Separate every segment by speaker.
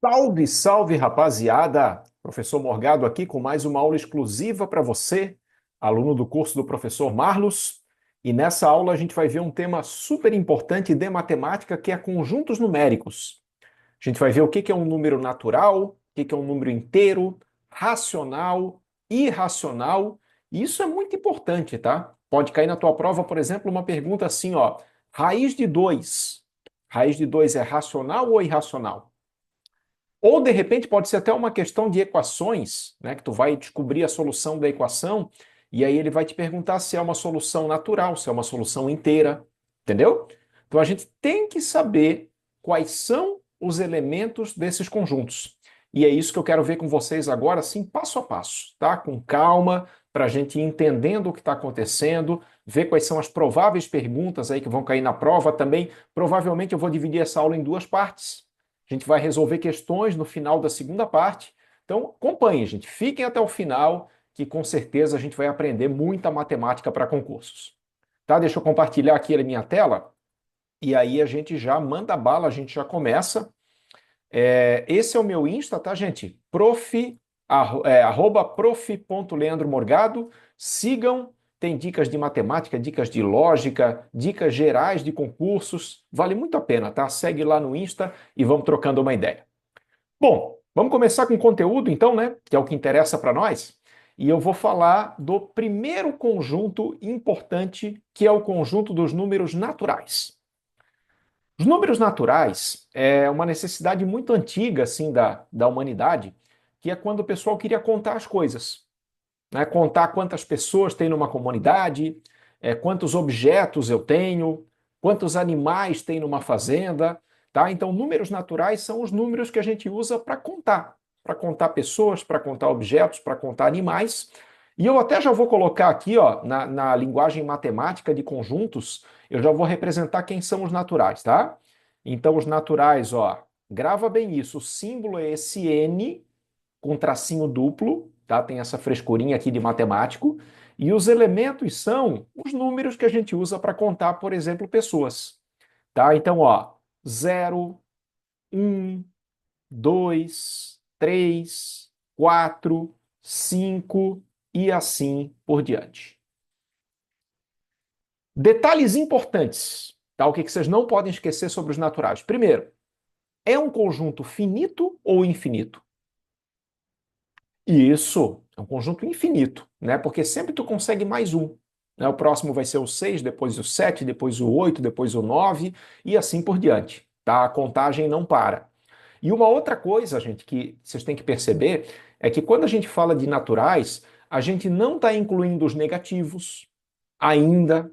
Speaker 1: Salve, salve, rapaziada! Professor Morgado aqui com mais uma aula exclusiva para você, aluno do curso do professor Marlos. E nessa aula a gente vai ver um tema super importante de matemática que é conjuntos numéricos. A gente vai ver o que é um número natural, o que é um número inteiro, racional, irracional. E isso é muito importante, tá? Pode cair na tua prova, por exemplo, uma pergunta assim, ó: raiz de 2. Raiz de 2 é racional ou irracional? Ou, de repente, pode ser até uma questão de equações, né? Que tu vai descobrir a solução da equação e aí ele vai te perguntar se é uma solução natural, se é uma solução inteira, entendeu? Então a gente tem que saber quais são os elementos desses conjuntos. E é isso que eu quero ver com vocês agora, assim, passo a passo, tá? Com calma, para a gente ir entendendo o que está acontecendo, ver quais são as prováveis perguntas aí que vão cair na prova também. Provavelmente eu vou dividir essa aula em duas partes. A gente vai resolver questões no final da segunda parte. Então, acompanhem, gente. Fiquem até o final, que com certeza a gente vai aprender muita matemática para concursos. Tá? Deixa eu compartilhar aqui a minha tela e aí a gente já manda bala, a gente já começa. Esse é o meu Insta, tá, gente? @prof.leandromorgado. Sigam, tem dicas de matemática, dicas de lógica, dicas gerais de concursos. Vale muito a pena, tá? Segue lá no Insta e vamos trocando uma ideia. Bom, vamos começar com o conteúdo então, né? Que é o que interessa para nós. E eu vou falar do primeiro conjunto importante, que é o conjunto dos números naturais. Os números naturais é uma necessidade muito antiga assim da humanidade, que é quando o pessoal queria contar as coisas, né? Contar quantas pessoas tem numa comunidade, quantos objetos eu tenho, quantos animais tem numa fazenda, tá? Então, números naturais são os números que a gente usa para contar pessoas, para contar objetos, para contar animais. E eu até já vou colocar aqui, ó, na linguagem matemática de conjuntos, eu já vou representar quem são os naturais, tá? Então, os naturais, ó, grava bem isso. O símbolo é esse N com tracinho duplo, tá? Tem essa frescurinha aqui de matemático. E os elementos são os números que a gente usa para contar, por exemplo, pessoas, tá? Então, ó, 0, 1, 2, 3, 4, 5 e assim por diante. Detalhes importantes, tá? O que vocês não podem esquecer sobre os naturais? Primeiro, é um conjunto finito ou infinito? Isso, é um conjunto infinito, né? Porque sempre tu consegue mais um. Né? O próximo vai ser o 6, depois o 7, depois o 8, depois o 9 e assim por diante, tá? A contagem não para. E uma outra coisa, gente, que vocês têm que perceber é que quando a gente fala de naturais, a gente não está incluindo os negativos ainda,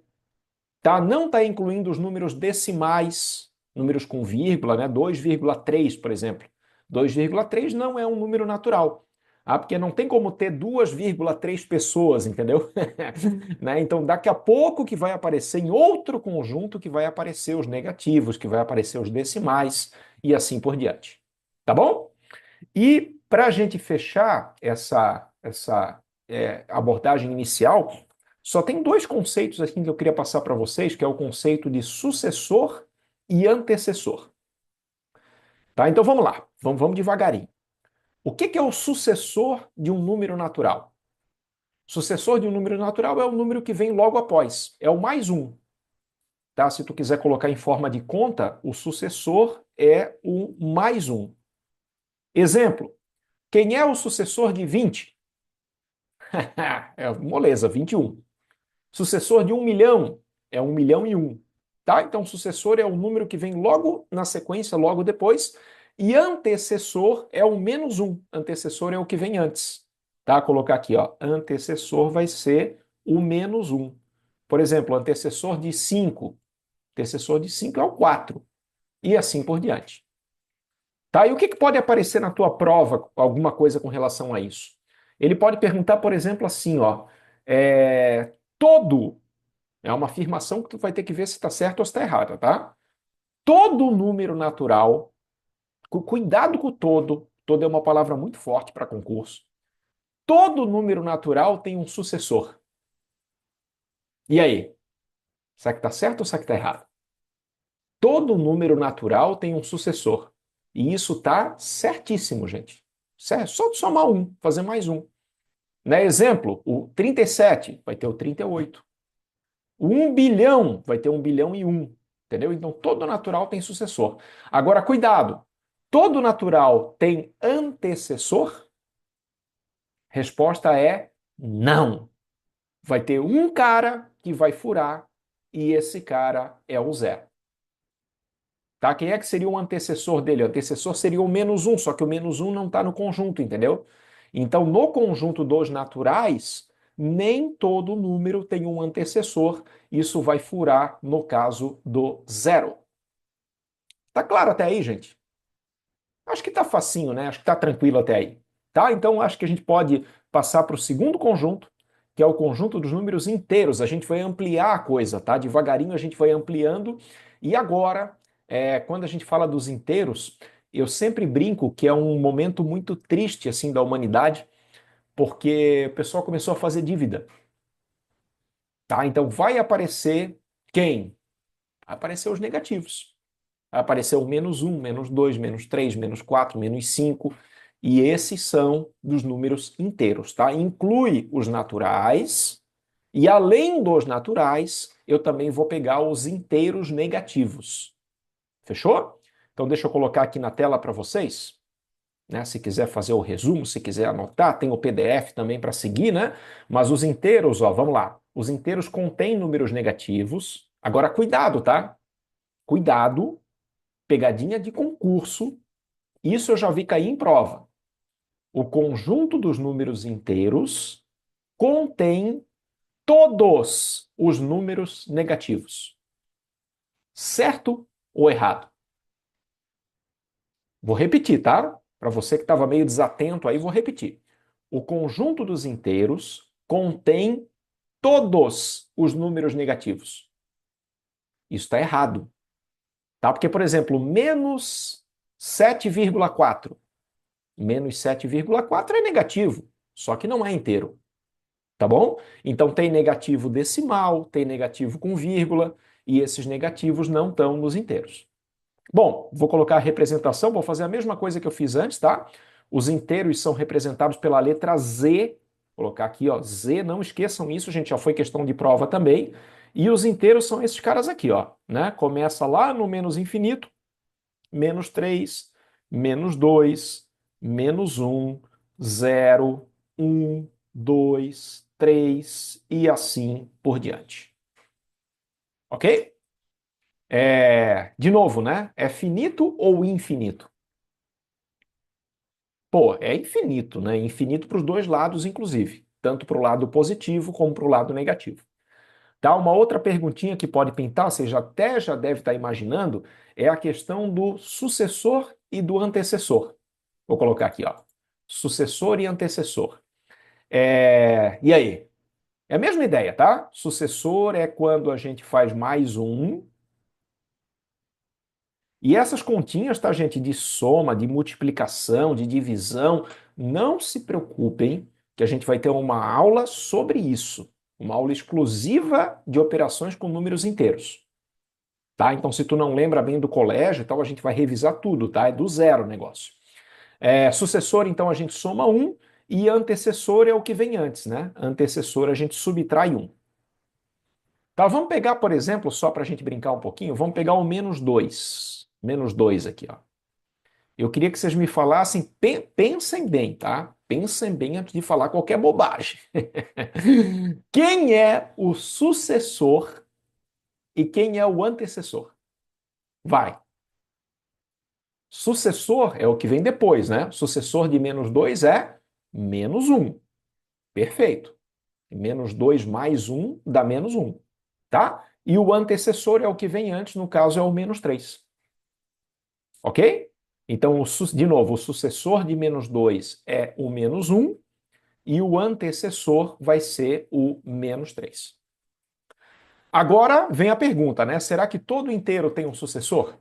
Speaker 1: tá? Não está incluindo os números decimais, números com vírgula, né? 2,3, por exemplo. 2,3 não é um número natural. Ah, porque não tem como ter 2,3 pessoas, entendeu? Né? Então, daqui a pouco que vai aparecer em outro conjunto que vai aparecer os negativos, que vai aparecer os decimais e assim por diante. Tá bom? E para a gente fechar essa abordagem inicial, só tem dois conceitos aqui que eu queria passar para vocês, que é o conceito de sucessor e antecessor. Tá? Então vamos lá, vamos devagarinho. O que é o sucessor de um número natural? Sucessor de um número natural é o número que vem logo após, é o mais um. Tá? Se tu quiser colocar em forma de conta, o sucessor é o mais um. Exemplo, quem é o sucessor de 20? É moleza, 21. Sucessor de 1 milhão é 1 milhão e um. Tá? Então, sucessor é o número que vem logo na sequência, logo depois. E antecessor é o menos um. Antecessor é o que vem antes. Tá? Colocar aqui, ó. Antecessor vai ser o menos um. Por exemplo, antecessor de 5. Antecessor de 5 é o 4. E assim por diante. Tá? E o que pode aparecer na tua prova, alguma coisa com relação a isso? Ele pode perguntar, por exemplo, assim, ó, todo é uma afirmação que tu vai ter que ver se está certo ou se está errada, tá? Todo número natural, cuidado com o todo, todo é uma palavra muito forte para concurso. Todo número natural tem um sucessor. E aí? Será que está certo ou será que está errado? Todo número natural tem um sucessor. E isso está certíssimo, gente. Só somar um, fazer mais um. Né? Exemplo, o 37 vai ter o 38. O 1 bilhão vai ter 1 bilhão e 1. Entendeu? Então, todo natural tem sucessor. Agora, cuidado. Todo natural tem antecessor? Resposta é não. Vai ter um cara que vai furar e esse cara é o zero. Tá? Quem é que seria o antecessor dele? O antecessor seria o menos um, só que o menos um não está no conjunto, entendeu? Então, no conjunto dos naturais, nem todo número tem um antecessor. Isso vai furar no caso do zero. Tá claro até aí, gente? Acho que tá facinho, né? Acho que tá tranquilo até aí. Tá? Então, acho que a gente pode passar para o segundo conjunto, que é o conjunto dos números inteiros. A gente vai ampliar a coisa, tá? Devagarinho a gente vai ampliando. E agora, quando a gente fala dos inteiros, eu sempre brinco que é um momento muito triste assim da humanidade, porque o pessoal começou a fazer dívida, tá? Então vai aparecer quem? Vai aparecer os negativos. Vai aparecer o menos um, menos 2, menos 3, menos 4, menos 5. E esses são dos números inteiros, tá? Inclui os naturais. E além dos naturais, eu também vou pegar os inteiros negativos. Fechou? Então deixa eu colocar aqui na tela para vocês, né? Se quiser fazer o resumo, se quiser anotar, tem o PDF também para seguir, né? Mas os inteiros, ó, vamos lá. Os inteiros contêm números negativos. Agora cuidado, tá? Cuidado, pegadinha de concurso. Isso eu já vi cair em prova. O conjunto dos números inteiros contém todos os números negativos. Certo ou errado? Vou repetir, tá? Para você que estava meio desatento aí, vou repetir. O conjunto dos inteiros contém todos os números negativos. Isso está errado, tá? Porque, por exemplo, menos 7,4. Menos 7,4 é negativo, só que não é inteiro. Tá bom? Então tem negativo decimal, tem negativo com vírgula, e esses negativos não estão nos inteiros. Bom, vou colocar a representação, vou fazer a mesma coisa que eu fiz antes, tá? Os inteiros são representados pela letra Z. Vou colocar aqui, ó, Z, não esqueçam isso, gente, já foi questão de prova também. E os inteiros são esses caras aqui, ó, né? Começa lá no menos infinito, menos 3, menos 2, menos 1, 0, 1, 2, 3 e assim por diante. Ok? De novo, né? É finito ou infinito? Pô, é infinito, né? Infinito para os dois lados, inclusive. Tanto para o lado positivo como para o lado negativo. Tá? Uma outra perguntinha que pode pintar, você até já deve estar imaginando, é a questão do sucessor e do antecessor. Vou colocar aqui, ó. Sucessor e antecessor. E aí? É a mesma ideia, tá? Sucessor é quando a gente faz mais um. E essas continhas, tá, gente, de soma, de multiplicação, de divisão, não se preocupem, que a gente vai ter uma aula sobre isso. Uma aula exclusiva de operações com números inteiros. Tá? Então, se tu não lembra bem do colégio e tal, a gente vai revisar tudo, tá? É do zero o negócio. Sucessor, então, a gente soma um, e antecessor é o que vem antes, né? Antecessor a gente subtrai um. Tá, vamos pegar, por exemplo, só para a gente brincar um pouquinho, vamos pegar o menos 2. Menos 2 aqui, ó. Eu queria que vocês me falassem, pensem bem, tá? Pensem bem antes de falar qualquer bobagem. Quem é o sucessor e quem é o antecessor? Vai. Sucessor é o que vem depois, né? Sucessor de menos 2 é menos um. Perfeito. Menos 2 mais um dá menos um, tá? E o antecessor é o que vem antes, no caso é o menos 3. Ok? Então, de novo, o sucessor de menos 2 é o menos um e o antecessor vai ser o menos 3. Agora vem a pergunta, né? Será que todo inteiro tem um sucessor?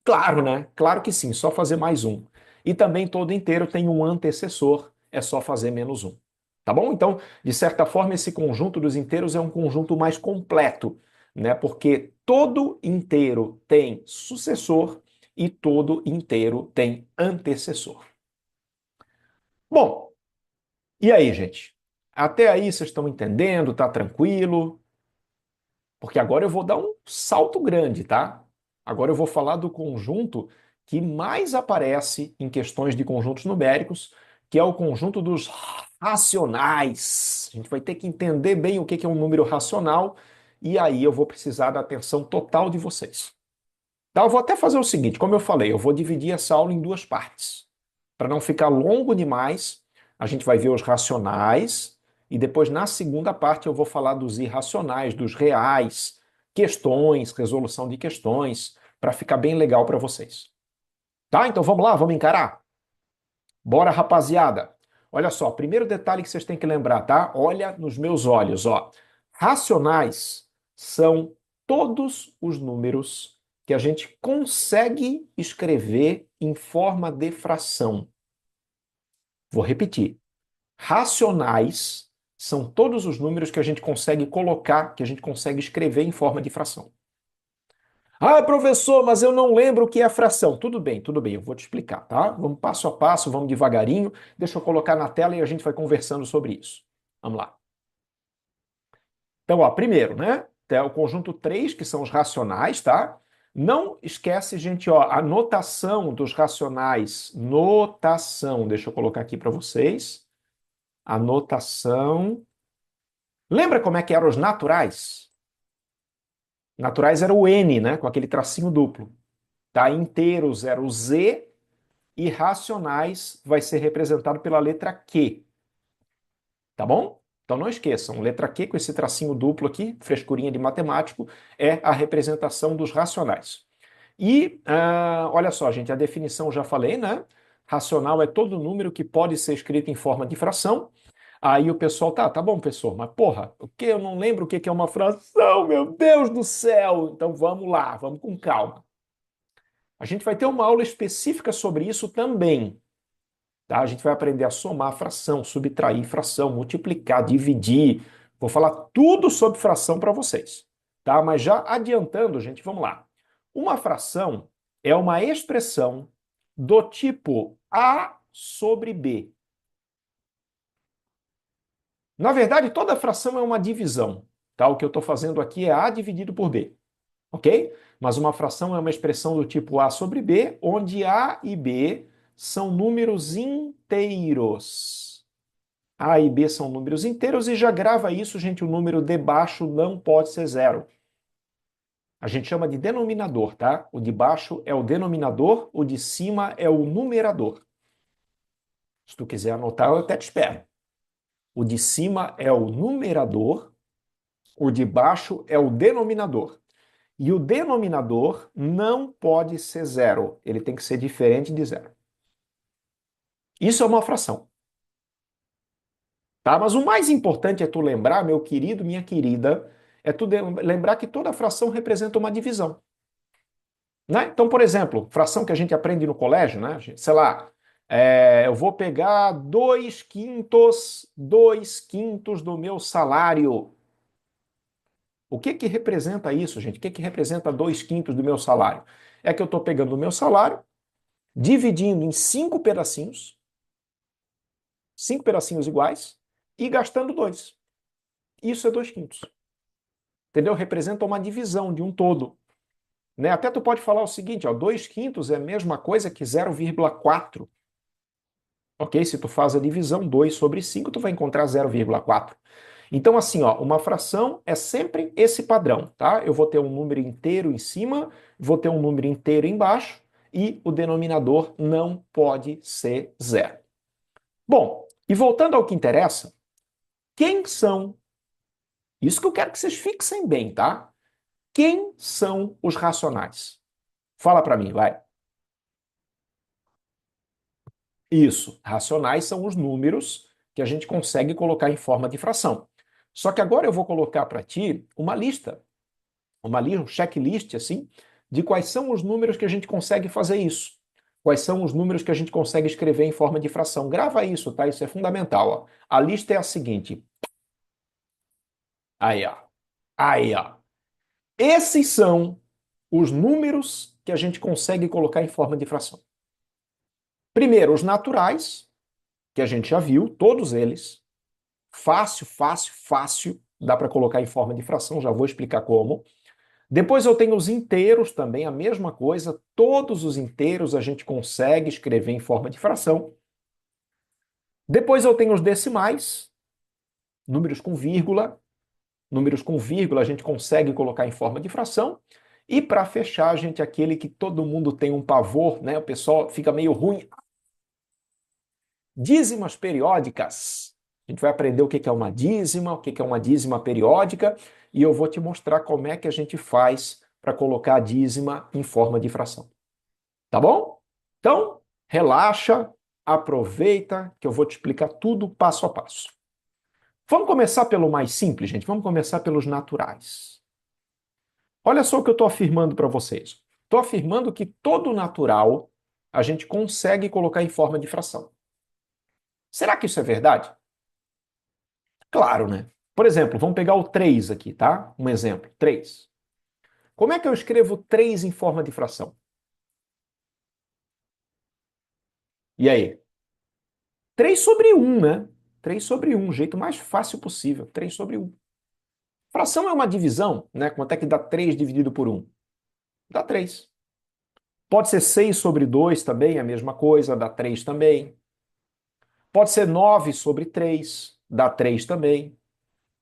Speaker 1: Claro, né? Claro que sim, só fazer mais um. E também todo inteiro tem um antecessor, é só fazer menos um. Tá bom? Então, de certa forma, esse conjunto dos inteiros é um conjunto mais completo, né? Porque todo inteiro tem sucessor e todo inteiro tem antecessor. Bom, e aí, gente? Até aí vocês estão entendendo? Tá tranquilo? Porque agora eu vou dar um salto grande, tá? Agora eu vou falar do conjunto que mais aparece em questões de conjuntos numéricos, que é o conjunto dos racionais. A gente vai ter que entender bem o que é um número racional, e aí eu vou precisar da atenção total de vocês. Tá? Eu vou até fazer o seguinte, como eu falei, eu vou dividir essa aula em duas partes. Para não ficar longo demais, a gente vai ver os racionais e depois na segunda parte eu vou falar dos irracionais, dos reais, questões, resolução de questões, para ficar bem legal para vocês. Tá? Então vamos lá, vamos encarar? Bora, rapaziada. Olha só, primeiro detalhe que vocês têm que lembrar, tá? Olha nos meus olhos, ó. Racionais são todos os números que a gente consegue escrever em forma de fração. Vou repetir. Racionais são todos os números que a gente consegue colocar, que a gente consegue escrever em forma de fração. Ah, professor, mas eu não lembro o que é fração. Tudo bem, eu vou te explicar, tá? Vamos passo a passo, vamos devagarinho. Deixa eu colocar na tela e a gente vai conversando sobre isso. Vamos lá. Então, ó, primeiro, né? Tem o conjunto 3, que são os racionais, tá? Não esquece, gente, ó, a notação dos racionais. Notação, deixa eu colocar aqui para vocês. A notação. Lembra como é que eram os naturais? Naturais era o N, né? Com aquele tracinho duplo. Tá? Inteiros era o Z e racionais vai ser representado pela letra Q. Tá bom? Então não esqueçam, letra Q com esse tracinho duplo aqui, frescurinha de matemático, é a representação dos racionais. E olha só, gente, a definição eu já falei, né? Racional é todo número que pode ser escrito em forma de fração. Aí o pessoal, tá bom, professor, mas porra, o que eu não lembro o que é uma fração, meu Deus do céu! Então vamos lá, vamos com calma. A gente vai ter uma aula específica sobre isso também. Tá? A gente vai aprender a somar fração, subtrair fração, multiplicar, dividir. Vou falar tudo sobre fração para vocês. Tá? Mas já adiantando, gente, vamos lá. Uma fração é uma expressão do tipo A sobre B. Na verdade, toda fração é uma divisão. Tá? O que eu estou fazendo aqui é A dividido por B. Ok? Mas uma fração é uma expressão do tipo A sobre B, onde A e B são números inteiros. A e B são números inteiros e já grava isso, gente, o número de baixo não pode ser zero. A gente chama de denominador, tá? O de baixo é o denominador, o de cima é o numerador. Se tu quiser anotar, eu até te espero. O de cima é o numerador, o de baixo é o denominador. E o denominador não pode ser zero, ele tem que ser diferente de zero. Isso é uma fração. Tá? Mas o mais importante é tu lembrar, meu querido, minha querida, é tu lembrar que toda fração representa uma divisão. Né? Então, por exemplo, fração que a gente aprende no colégio, né? Sei lá, eu vou pegar 2/5 do meu salário. O que que representa isso, gente? O que que representa 2/5 do meu salário? É que eu estou pegando o meu salário, dividindo em cinco pedacinhos iguais, e gastando dois. Isso é 2/5. Entendeu? Representa uma divisão de um todo. Né? Até tu pode falar o seguinte, ó, 2/5 é a mesma coisa que 0,4. Ok? Se tu faz a divisão 2 sobre 5, tu vai encontrar 0,4. Então, assim, ó, uma fração é sempre esse padrão, tá? Eu vou ter um número inteiro em cima, vou ter um número inteiro embaixo, e o denominador não pode ser zero. Bom, e voltando ao que interessa, quem são? Isso que eu quero que vocês fixem bem, tá? Quem são os racionais? Fala para mim, vai. Isso, racionais são os números que a gente consegue colocar em forma de fração. Só que agora eu vou colocar para ti uma lista, um checklist assim, de quais são os números que a gente consegue fazer isso. Quais são os números que a gente consegue escrever em forma de fração. Grava isso, tá? Isso é fundamental, ó. A lista é a seguinte. Aí, ó. Aí, ó. Esses são os números que a gente consegue colocar em forma de fração. Primeiro, os naturais, que a gente já viu, todos eles. Fácil, fácil, fácil, dá para colocar em forma de fração, já vou explicar como. Depois eu tenho os inteiros também, a mesma coisa, todos os inteiros a gente consegue escrever em forma de fração. Depois eu tenho os decimais, números com vírgula. Números com vírgula a gente consegue colocar em forma de fração. E para fechar, gente, aquele que todo mundo tem um pavor, né? O pessoal fica meio ruim. Dízimas periódicas. A gente vai aprender o que é uma dízima, o que é uma dízima periódica, e eu vou te mostrar como é que a gente faz para colocar a dízima em forma de fração. Tá bom? Então, relaxa, aproveita, que eu vou te explicar tudo passo a passo. Vamos começar pelo mais simples, gente. Vamos começar pelos naturais. Olha só o que eu estou afirmando para vocês. Estou afirmando que todo natural a gente consegue colocar em forma de fração. Será que isso é verdade? Claro, né? Por exemplo, vamos pegar o 3 aqui, tá? Um exemplo, 3. Como é que eu escrevo 3 em forma de fração? E aí? 3 sobre 1, né? 3 sobre 1, jeito mais fácil possível, 3 sobre 1. Fração é uma divisão, né? Quanto é que dá 3 dividido por 1? Dá 3. Pode ser 6 sobre 2 também, a mesma coisa, dá 3 também. Pode ser 9 sobre 3, dá 3 também.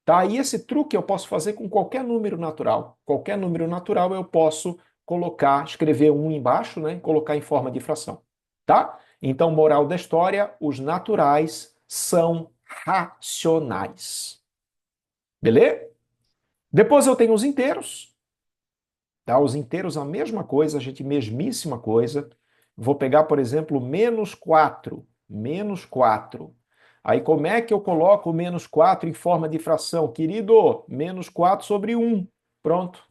Speaker 1: Tá? E esse truque eu posso fazer com qualquer número natural. Qualquer número natural eu posso colocar, escrever um embaixo, né? E colocar em forma de fração. Tá? Então, moral da história, os naturais são racionais. Beleza? Depois eu tenho os inteiros. Tá? Os inteiros, a mesma coisa, gente, mesmíssima coisa. Vou pegar, por exemplo, menos 4. Menos 4. Aí, como é que eu coloco o menos 4 em forma de fração? Querido, menos 4 sobre 1. Pronto.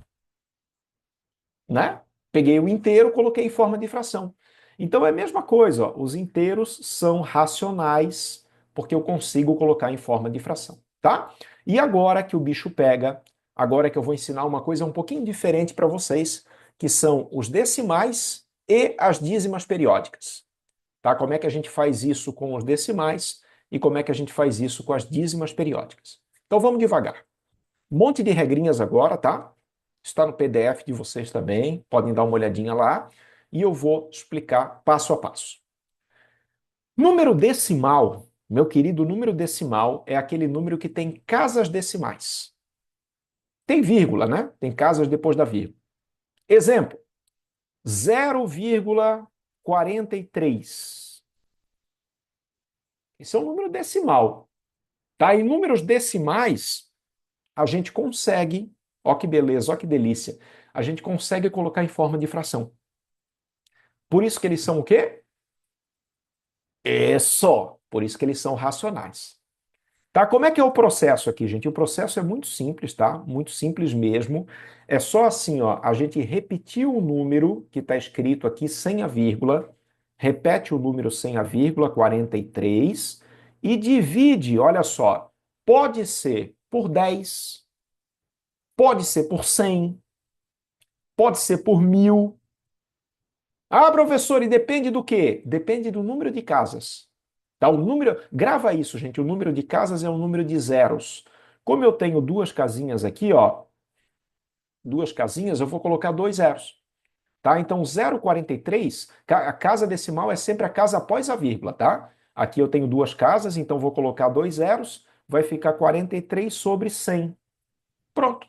Speaker 1: Né? Peguei o inteiro, coloquei em forma de fração. Então é a mesma coisa, ó. Os inteiros são racionais, porque eu consigo colocar em forma de fração, tá? E agora que o bicho pega, agora que eu vou ensinar uma coisa um pouquinho diferente para vocês, que são os decimais e as dízimas periódicas, tá? Como é que a gente faz isso com os decimais e como é que a gente faz isso com as dízimas periódicas. Então vamos devagar. Um monte de regrinhas agora, tá? Está no PDF de vocês também, podem dar uma olhadinha lá, e eu vou explicar passo a passo. Número decimal, meu querido, número decimal é aquele número que tem casas decimais. Tem vírgula, né? Tem casas depois da vírgula. Exemplo, 0,43. Esse é um número decimal. Tá? Em números decimais, a gente consegue, ó que beleza, ó que delícia, a gente consegue colocar em forma de fração. Por isso que eles são o quê? Isso! Por isso que eles são racionais. Tá? Como é que é o processo aqui, gente? O processo é muito simples, tá? Muito simples mesmo. É só assim, ó, a gente repetir o número que está escrito aqui sem a vírgula, repete o número sem a vírgula, 43, e divide, olha só, pode ser por 10, pode ser por 100, pode ser por 1000. Ah, professor, e depende do quê? Depende do número de casas. Tá? O número, grava isso, gente. O número de casas é um número de zeros. Como eu tenho duas casinhas aqui, ó, duas casinhas, eu vou colocar dois zeros. Tá? Então, 0,43, a casa decimal é sempre a casa após a vírgula, tá? Aqui eu tenho duas casas, então vou colocar dois zeros, vai ficar 43 sobre 100. Pronto.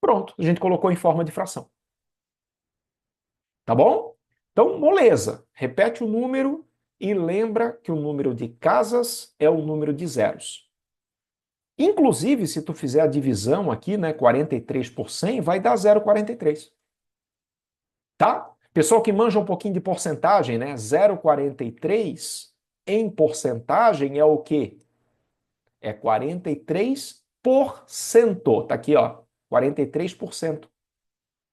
Speaker 1: Pronto. A gente colocou em forma de fração. Tá bom? Então, moleza. Repete o número e lembra que o número de casas é o número de zeros. Inclusive, se tu fizer a divisão aqui, né, 43 por 100, vai dar 0,43. Tá? Pessoal que manja um pouquinho de porcentagem, né? 0,43 em porcentagem é o quê? É 43%. Tá aqui, ó. 43%.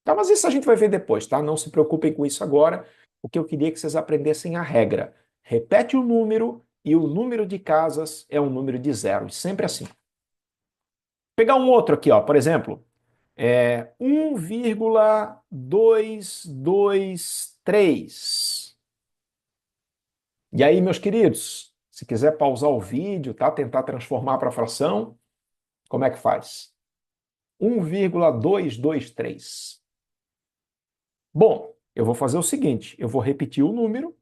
Speaker 1: Tá, mas isso a gente vai ver depois, tá? Não se preocupem com isso agora. O que eu queria é que vocês aprendessem a regra. Repete o número e o número de casas é um número de zeros. Sempre assim. Pegar um outro aqui, ó. Por exemplo, É 1,223. E aí, meus queridos, se quiser pausar o vídeo, tá? Tentar transformar para fração, como é que faz? 1,223. Bom, eu vou fazer o seguinte, eu vou repetir o número,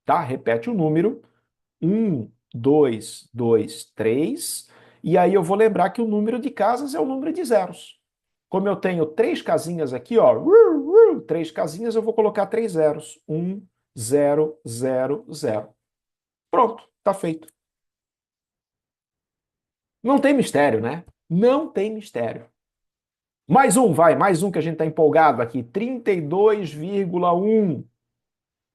Speaker 1: tá? Repete o número, 1, 2, 2, 3, e aí eu vou lembrar que o número de casas é o número de zeros. Como eu tenho três casinhas aqui, ó, três casinhas, eu vou colocar três zeros. 1, 0, 0, 0. Pronto, tá feito. Não tem mistério, né? Não tem mistério. Mais um, vai, mais um que a gente está empolgado aqui. 32,1.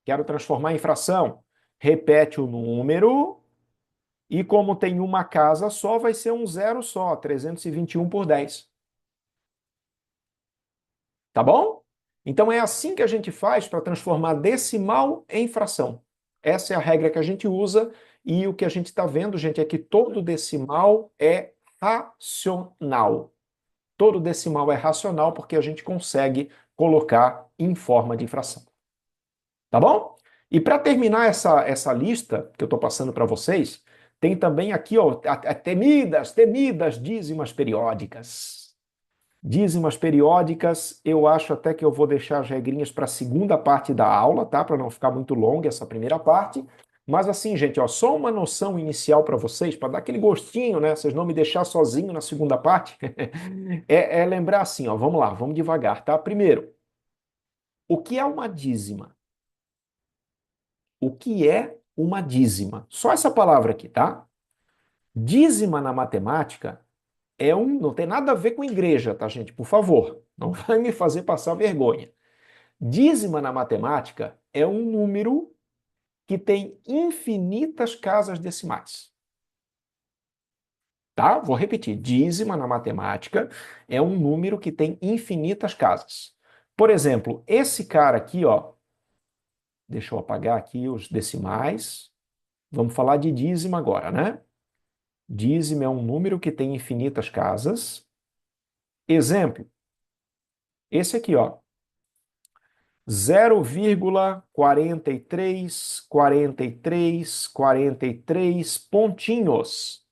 Speaker 1: Quero transformar em fração. Repete o número e como tem uma casa só, vai ser um zero só, 321 por 10. Tá bom? Então é assim que a gente faz para transformar decimal em fração. Essa é a regra que a gente usa e o que a gente está vendo, gente, é que todo decimal é racional. Todo decimal é racional porque a gente consegue colocar em forma de fração. Tá bom? E para terminar essa lista que eu estou passando para vocês, tem também aqui, ó, temidas dízimas periódicas. Dízimas periódicas, eu acho até que eu vou deixar as regrinhas para a segunda parte da aula, tá? Para não ficar muito longa essa primeira parte. Mas assim, gente, ó, só uma noção inicial para vocês, para dar aquele gostinho, né? Vocês não me deixar sozinho na segunda parte. É lembrar assim, ó, vamos lá, vamos devagar, tá? Primeiro, o que é uma dízima? O que é uma dízima? Só essa palavra aqui, tá? Dízima na matemática não tem nada a ver com igreja, tá, gente? Por favor, não vai me fazer passar vergonha. Dízima na matemática é um número que tem infinitas casas decimais. Tá? Vou repetir. Dízima na matemática é um número que tem infinitas casas. Por exemplo, esse cara aqui, ó, deixa eu apagar aqui os decimais. Vamos falar de dízima agora, né? Dízima é um número que tem infinitas casas. Exemplo, esse aqui, ó. 0,434343 pontinhos.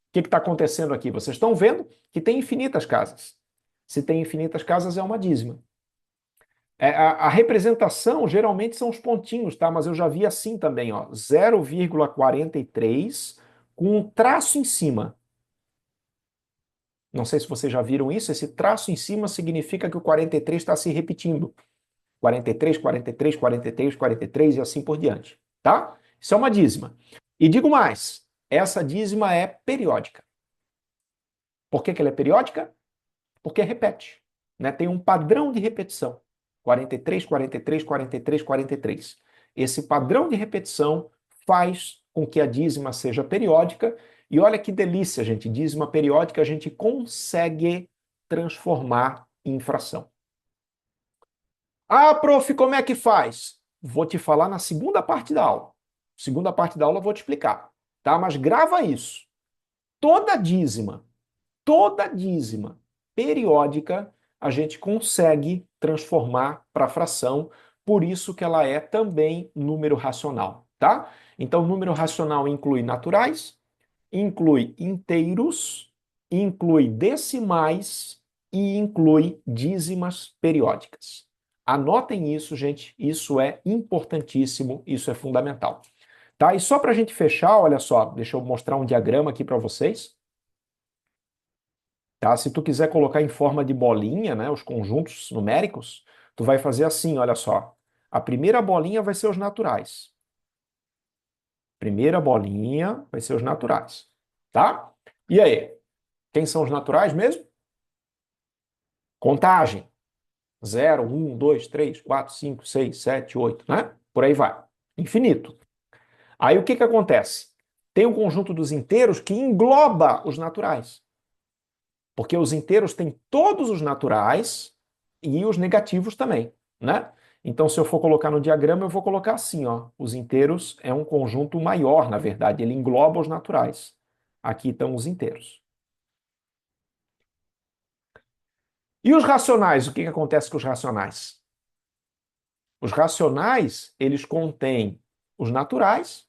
Speaker 1: O que está acontecendo aqui? Vocês estão vendo que tem infinitas casas. Se tem infinitas casas, é uma dízima. A representação geralmente são os pontinhos, tá? Mas eu já vi assim também, ó. 0,43 com um traço em cima. Não sei se vocês já viram isso. Esse traço em cima significa que o 43 está se repetindo. 43, 43, 43, 43 e assim por diante, tá? Isso é uma dízima. E digo mais, essa dízima é periódica. Por que ela é periódica? Porque repete, né? Tem um padrão de repetição. 43, 43, 43, 43. Esse padrão de repetição faz com que a dízima seja periódica. E olha que delícia, gente. Dízima periódica a gente consegue transformar em fração. Ah, prof, como é que faz? Vou te falar na segunda parte da aula. Segunda parte da aula eu vou te explicar, tá? Mas grava isso. Toda dízima, toda dízima periódica, a gente consegue transformar para fração, por isso que ela é também número racional, tá? Então, número racional inclui naturais, inclui inteiros, inclui decimais e inclui dízimas periódicas. Anotem isso, gente, isso é importantíssimo, isso é fundamental. Tá? E só para a gente fechar, olha só, deixa eu mostrar um diagrama aqui para vocês. Tá? Se tu quiser colocar em forma de bolinha, né, os conjuntos numéricos, tu vai fazer assim, olha só. A primeira bolinha vai ser os naturais. Primeira bolinha vai ser os naturais, tá? E aí? Quem são os naturais mesmo? Contagem. 0, 1, 2, 3, 4, 5, 6, 7, 8, né? Por aí vai. Infinito. Aí o que que acontece? Tem um conjunto dos inteiros que engloba os naturais. Porque os inteiros têm todos os naturais e os negativos também, né? Então, se eu for colocar no diagrama, eu vou colocar assim, ó. Os inteiros é um conjunto maior, na verdade, ele engloba os naturais. Aqui estão os inteiros. E os racionais, o que acontece com os racionais? Os racionais, eles contêm os naturais,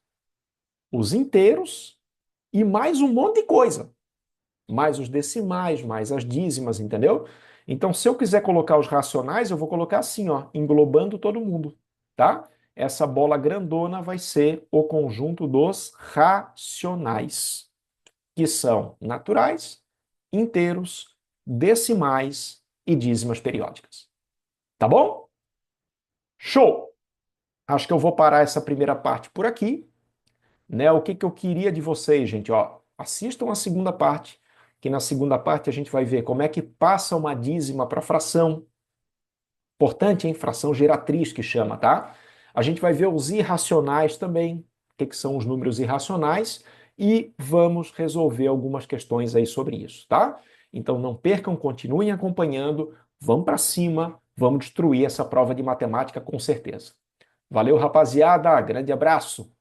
Speaker 1: os inteiros e mais um monte de coisa. Mais os decimais, mais as dízimas, entendeu? Então, se eu quiser colocar os racionais, eu vou colocar assim, ó, englobando todo mundo, tá? Essa bola grandona vai ser o conjunto dos racionais, que são naturais, inteiros, decimais e dízimas periódicas. Tá bom? Show! Acho que eu vou parar essa primeira parte por aqui, né? O que que eu queria de vocês, gente, ó, assistam a segunda parte, que na segunda parte a gente vai ver como é que passa uma dízima para fração. Importante, hein? Fração geratriz que chama, tá? A gente vai ver os irracionais também, o que que são os números irracionais, e vamos resolver algumas questões aí sobre isso, tá? Então não percam, continuem acompanhando, vamos para cima, vamos destruir essa prova de matemática com certeza. Valeu, rapaziada, grande abraço!